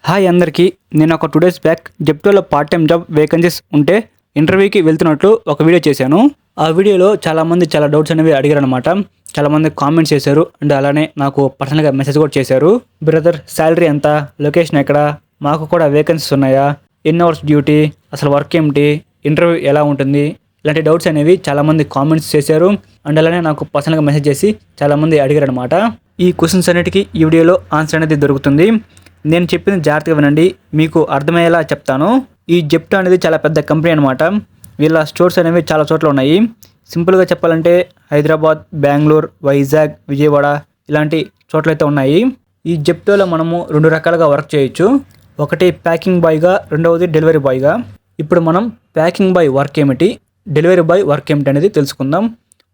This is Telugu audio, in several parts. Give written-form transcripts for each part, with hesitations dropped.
హాయ్ అందరికీ. నేను ఒక 2 డేస్ బ్యాక్ జెప్టోలో పార్ట్ టైం జాబ్ వేకెన్సీస్ ఉంటే ఇంటర్వ్యూకి వెళ్తున్నట్లు ఒక వీడియో చేశాను. ఆ వీడియోలో చాలామంది చాలా డౌట్స్ అనేవి అడిగారనమాట. చాలామంది కామెంట్స్ చేశారు అండ్ అలానే నాకు పర్సనల్గా మెసేజ్ కూడా చేశారు. బ్రదర్ శాలరీ ఎంత, లొకేషన్ ఎక్కడ, మాకు కూడా వేకెన్సీస్ ఉన్నాయా, ఎన్ని అవర్స్ డ్యూటీ, అసలు వర్క్ ఏమిటి, ఇంటర్వ్యూ ఎలా ఉంటుంది, ఇలాంటి డౌట్స్ అనేవి చాలామంది కామెంట్స్ చేశారు అండ్ అలానే నాకు పర్సనల్గా మెసేజ్ చేసి చాలామంది అడిగారు అనమాట. ఈ క్వశ్చన్స్ అన్నిటికీ ఈ వీడియోలో ఆన్సర్ అనేది దొరుకుతుంది. నేను చెప్పింది జాగ్రత్తగా వినండి, మీకు అర్థమయ్యేలా చెప్తాను. ఈ జెప్టో అనేది చాలా పెద్ద కంపెనీ అనమాట. వీళ్ళ స్టోర్స్ అనేవి చాలా చోట్ల ఉన్నాయి. సింపుల్గా చెప్పాలంటే హైదరాబాద్, బెంగళూరు, వైజాగ్, విజయవాడ ఇలాంటి చోట్లయితే ఉన్నాయి. ఈ జెప్టోలో మనము 2 రకాలుగా వర్క్ చేయొచ్చు. ఒకటి ప్యాకింగ్ బాయ్గా, రెండవది డెలివరీ బాయ్గా. ఇప్పుడు మనం ప్యాకింగ్ బాయ్ వర్క్ ఏమిటి, డెలివరీ బాయ్ వర్క్ ఏమిటి అనేది తెలుసుకుందాం.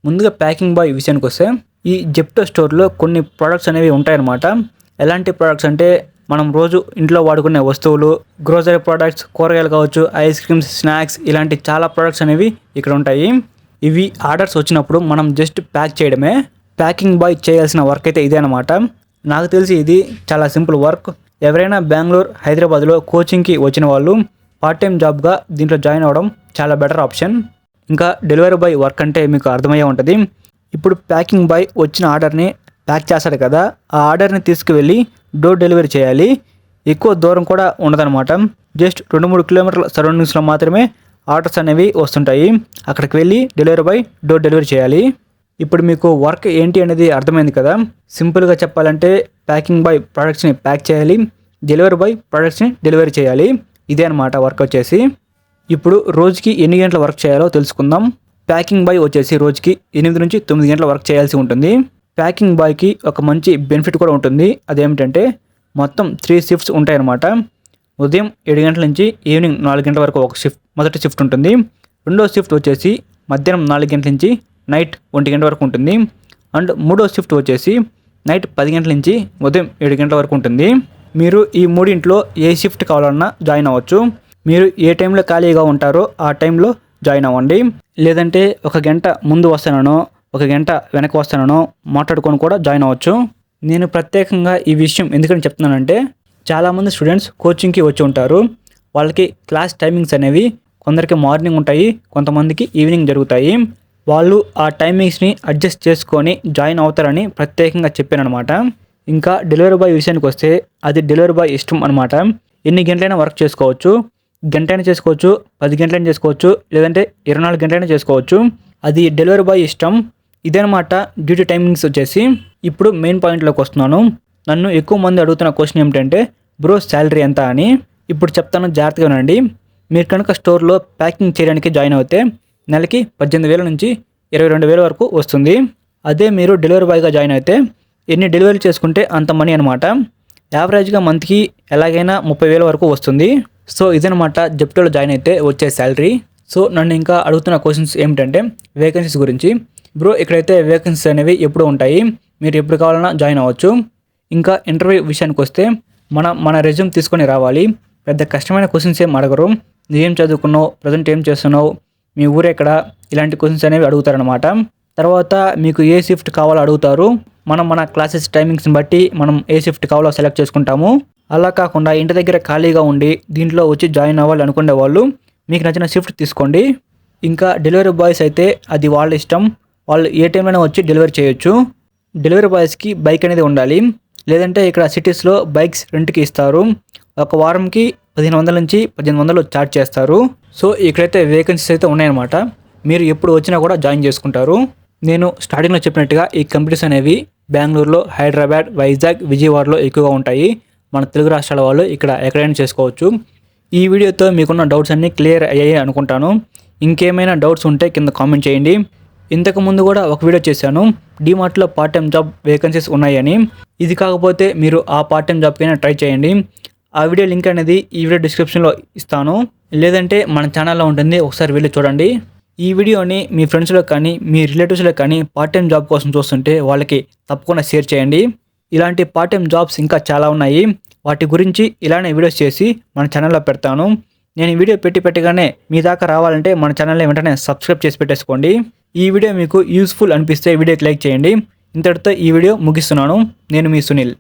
ముందుగా ప్యాకింగ్ బాయ్ విషయానికి వస్తే ఈ జెప్టో స్టోర్లో కొన్ని ప్రోడక్ట్స్ అనేవి ఉంటాయన్నమాట. ఎలాంటి ప్రోడక్ట్స్ అంటే మనం రోజు ఇంట్లో వాడుకునే వస్తువులు, గ్రోసరీ ప్రోడక్ట్స్, కూరగాయలు కావచ్చు, ఐస్ క్రీమ్స్, స్నాక్స్ ఇలాంటి చాలా ప్రోడక్ట్స్ అనేవి ఇక్కడ ఉంటాయి. ఇవి ఆర్డర్స్ వచ్చినప్పుడు మనం జస్ట్ ప్యాక్ చేయడమే. ప్యాకింగ్ బాయ్ చేయాల్సిన వర్క్ అయితే ఇదే అనమాట. నాకు తెలిసి ఇది చాలా సింపుల్ వర్క్. ఎవరైనా బెంగళూరు, హైదరాబాద్లో కోచింగ్కి వచ్చిన వాళ్ళు పార్ట్ టైం జాబ్గా దీంట్లో జాయిన్ అవ్వడం చాలా బెటర్ ఆప్షన్. ఇంకా డెలివరీ బాయ్ వర్క్ అంటే మీకు అర్థమయ్యే ఉంటుంది. ఇప్పుడు ప్యాకింగ్ బాయ్ వచ్చిన ఆర్డర్ని ప్యాక్ చేస్తాడు కదా, ఆ ఆర్డర్ని తీసుకువెళ్ళి డోర్ డెలివరీ చేయాలి. ఎక్కువ దూరం కూడా ఉండదన్నమాట. జస్ట్ 2-3 కిలోమీటర్ల సరౌండింగ్స్లో మాత్రమే ఆర్డర్స్ అనేవి వస్తుంటాయి. అక్కడికి వెళ్ళి డెలివరీ బాయ్ డోర్ డెలివరీ చేయాలి. ఇప్పుడు మీకు వర్క్ ఏంటి అనేది అర్థమైంది కదా. సింపుల్గా చెప్పాలంటే ప్యాకింగ్ బాయ్ ప్రోడక్ట్స్ని ప్యాక్ చేయాలి, డెలివరీ బాయ్ ప్రోడక్ట్స్ని డెలివరీ చేయాలి. ఇదే అనమాట వర్క్ వచ్చేసి. ఇప్పుడు రోజుకి ఎన్ని గంటల వర్క్ చేయాలో తెలుసుకుందాం. ప్యాకింగ్ బాయ్ వచ్చేసి రోజుకి 8 నుంచి 9 గంటల వర్క్ చేయాల్సి ఉంటుంది. ప్యాకింగ్ బాయ్కి ఒక మంచి బెనిఫిట్ కూడా ఉంటుంది. అదేమిటంటే మొత్తం 3 షిఫ్ట్స్ ఉంటాయన్నమాట. ఉదయం 7 గంటల నుంచి ఈవినింగ్ 4 గంటల వరకు ఒక షిఫ్ట్, మొదటి షిఫ్ట్ ఉంటుంది. రెండో షిఫ్ట్ వచ్చేసి మధ్యాహ్నం 4 గంటల నుంచి నైట్ 1 గంట వరకు ఉంటుంది. అండ్ మూడో షిఫ్ట్ వచ్చేసి నైట్ 10 గంటల నుంచి ఉదయం 7 గంటల వరకు ఉంటుంది. మీరు ఈ మూడింట్లో ఏ షిఫ్ట్ కావాలన్నా జాయిన్ అవ్వచ్చు. మీరు ఏ టైంలో ఖాళీగా ఉంటారో ఆ టైంలో జాయిన్ అవ్వండి. లేదంటే 1 గంట ముందు వస్తానో 1 గంట వెనక్కి వస్తానో మాట్లాడుకొని కూడా జాయిన్ అవ్వచ్చు. నేను ప్రత్యేకంగా ఈ విషయం ఎందుకని చెప్తున్నానంటే చాలామంది స్టూడెంట్స్ కోచింగ్కి వచ్చి ఉంటారు. వాళ్ళకి క్లాస్ టైమింగ్స్ అనేవి కొందరికి మార్నింగ్ ఉంటాయి, కొంతమందికి ఈవినింగ్ జరుగుతాయి. వాళ్ళు ఆ టైమింగ్స్ని అడ్జస్ట్ చేసుకొని జాయిన్ అవుతారని ప్రత్యేకంగా చెప్పాను అనమాట. ఇంకా డెలివరీ బాయ్ విషయానికి వస్తే అది డెలివరీ బాయ్ ఇష్టం అనమాట. ఎన్ని గంటలైనా వర్క్ చేసుకోవచ్చు. గంటైనా చేసుకోవచ్చు, 10 గంటలైనా చేసుకోవచ్చు, లేదంటే 24 గంటలైనా చేసుకోవచ్చు. అది డెలివరీ బాయ్ ఇష్టం. ఇదనమాట డ్యూటీ టైమింగ్స్ వచ్చేసి. ఇప్పుడు మెయిన్ పాయింట్లోకి వస్తున్నాను. నన్ను ఎక్కువ మంది అడుగుతున్న క్వశ్చన్ ఏమిటంటే బ్రో శాలరీ ఎంత అని. ఇప్పుడు చెప్తాను, జాగ్రత్తగా వినండి. మీరు కనుక స్టోర్లో ప్యాకింగ్ చేయడానికి జాయిన్ అవుతే నెలకి 18,000 నుంచి 22,000 వరకు వస్తుంది. అదే మీరు డెలివరీ బాయ్గా జాయిన్ అయితే ఎన్ని డెలివరీ చేసుకుంటే అంత మనీ అనమాట. యావరేజ్గా మంత్కి ఎలాగైనా 30,000 వరకు వస్తుంది. సో ఇదనమాట జెప్టోలో జాయిన్ అయితే వచ్చే శాలరీ. సో నన్ను ఇంకా అడుగుతున్న క్వశ్చన్స్ ఏమిటంటే వేకెన్సీస్ గురించి. బ్రో ఇక్కడైతే వేకెన్సీస్ అనేవి ఎప్పుడు ఉంటాయి, మీరు ఎప్పుడు కావాలన్నా జాయిన్ అవ్వచ్చు. ఇంకా ఇంటర్వ్యూ విషయానికి వస్తే మన రెజ్యూమ్ తీసుకొని రావాలి. పెద్ద కష్టమైన క్వశ్చన్స్ ఏం అడగరు. నువ్వేం చదువుకున్నావు, ప్రజెంట్ ఏం చేస్తున్నావు, మీ ఊరెక్కడ, ఇలాంటి క్వశ్చన్స్ అనేవి అడుగుతారనమాట. తర్వాత మీకు ఏ షిఫ్ట్ కావాలో అడుగుతారు. మన క్లాసెస్ టైమింగ్స్ని బట్టి మనం ఏ షిఫ్ట్ కావాలో సెలెక్ట్ చేసుకుంటాము. అలా కాకుండా ఇంటి దగ్గర ఖాళీగా ఉండి దీంట్లో వచ్చి జాయిన్ అవ్వాలి అనుకునే వాళ్ళు మీకు నచ్చిన షిఫ్ట్ తీసుకోండి. ఇంకా డెలివరీ బాయ్స్ అయితే అది వాళ్ళ ఇష్టం, వాళ్ళు ఏ టైంలోనే వచ్చి డెలివరీ చేయొచ్చు. డెలివరీ బాయ్స్కి బైక్ అనేది ఉండాలి. లేదంటే ఇక్కడ సిటీస్లో బైక్స్ రెంట్కి ఇస్తారు. ఒక వారంకి 1,500 నుంచి 1,800 ఛార్జ్ చేస్తారు. సో ఇక్కడైతే వేకెన్సీస్ అయితే ఉన్నాయన్నమాట. మీరు ఎప్పుడు వచ్చినా కూడా జాయిన్ చేసుకుంటారు. నేను స్టార్టింగ్లో చెప్పినట్టుగా ఈ కంపెనీస్ అనేవి బెంగళూరులో, హైదరాబాద్, వైజాగ్, విజయవాడలో ఎక్కువగా ఉంటాయి. మన తెలుగు రాష్ట్రాల వాళ్ళు ఇక్కడ ఎక్కడైనా చేసుకోవచ్చు. ఈ వీడియోతో మీకున్న డౌట్స్ అన్నీ క్లియర్ అయ్యాయి అనుకుంటాను. ఇంకేమైనా డౌట్స్ ఉంటే కింద కామెంట్ చేయండి. ఇంతకుముందు కూడా ఒక వీడియో చేశాను, డీమార్ట్లో పార్ట్ టైం జాబ్ వేకెన్సీస్ ఉన్నాయని. ఇది కాకపోతే మీరు ఆ పార్ట్ టైం జాబ్కైనా ట్రై చేయండి. ఆ వీడియో లింక్ అనేది ఈ వీడియో డిస్క్రిప్షన్లో ఇస్తాను, లేదంటే మన ఛానల్లో ఉంటుంది, ఒకసారి వెళ్ళి చూడండి. ఈ వీడియోని మీ ఫ్రెండ్స్లో కానీ మీ రిలేటివ్స్లో కానీ పార్ట్ టైం జాబ్ కోసం చూస్తుంటే వాళ్ళకి తప్పకుండా షేర్ చేయండి. ఇలాంటి పార్ట్ టైం జాబ్స్ ఇంకా చాలా ఉన్నాయి. వాటి గురించి ఇలానే వీడియోస్ చేసి మన ఛానల్లో పెడతాను. నేను ఈ వీడియో పెట్టగానే మీ దాకా రావాలంటే మన ఛానల్ని వెంటనే సబ్స్క్రైబ్ చేసి పెట్టేసుకోండి. ఈ వీడియో మీకు యూస్ఫుల్ అనిపిస్తే వీడియోకి లైక్ చేయండి. ఇంతటితో ఈ వీడియో ముగిస్తున్నాను. నేను మీ సునీల్.